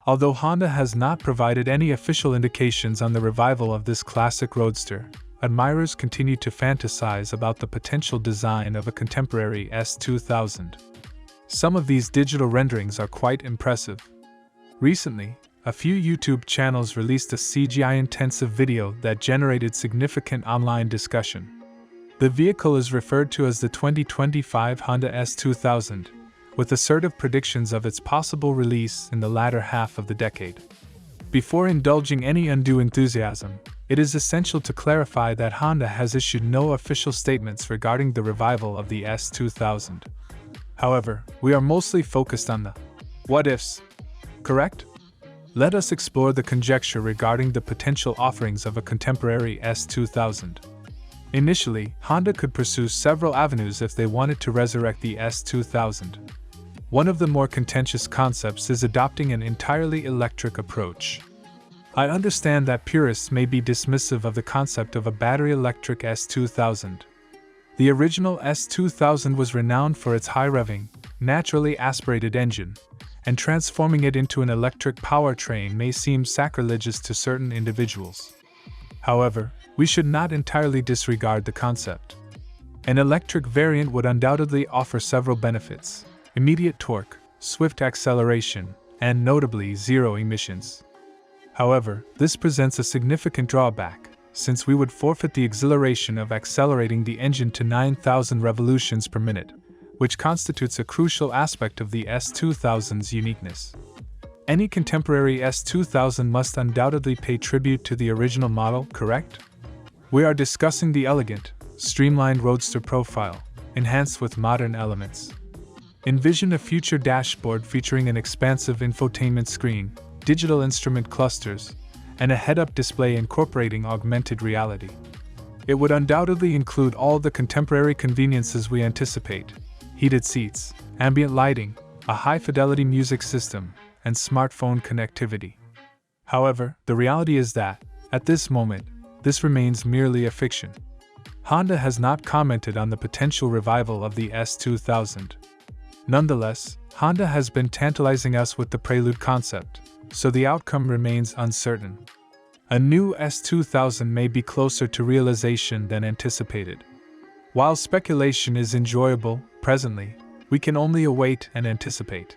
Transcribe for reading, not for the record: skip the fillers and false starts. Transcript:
Although Honda has not provided any official indications on the revival of this classic roadster, admirers continue to fantasize about the potential design of a contemporary S2000. Some of these digital renderings are quite impressive. Recently, a few YouTube channels released a CGI-intensive video that generated significant online discussion. The vehicle is referred to as the 2025 Honda S2000, with assertive predictions of its possible release in the latter half of the decade. Before indulging any undue enthusiasm, it is essential to clarify that Honda has issued no official statements regarding the revival of the S2000. However, we are mostly focused on the what-ifs. Correct? Let us explore the conjecture regarding the potential offerings of a contemporary S2000. Initially, Honda could pursue several avenues if they wanted to resurrect the S2000. One of the more contentious concepts is adopting an entirely electric approach. I understand that purists may be dismissive of the concept of a battery-electric S2000. The original S2000 was renowned for its high-revving, naturally aspirated engine, and transforming it into an electric powertrain may seem sacrilegious to certain individuals. However, we should not entirely disregard the concept. An electric variant would undoubtedly offer several benefits: immediate torque, swift acceleration, and notably zero emissions. However, this presents a significant drawback, since we would forfeit the exhilaration of accelerating the engine to 9,000 revolutions per minute, which constitutes a crucial aspect of the S2000's uniqueness. Any contemporary S2000 must undoubtedly pay tribute to the original model, correct? We are discussing the elegant, streamlined Roadster profile, enhanced with modern elements. Envision a future dashboard featuring an expansive infotainment screen, digital instrument clusters, and a head-up display incorporating augmented reality. It would undoubtedly include all the contemporary conveniences we anticipate: heated seats, ambient lighting, a high-fidelity music system, and smartphone connectivity. However, the reality is that, at this moment, this remains merely a fiction. Honda has not commented on the potential revival of the S2000. Nonetheless, Honda has been tantalizing us with the Prelude concept, so the outcome remains uncertain. A new S2000 may be closer to realization than anticipated. While speculation is enjoyable, presently, we can only await and anticipate.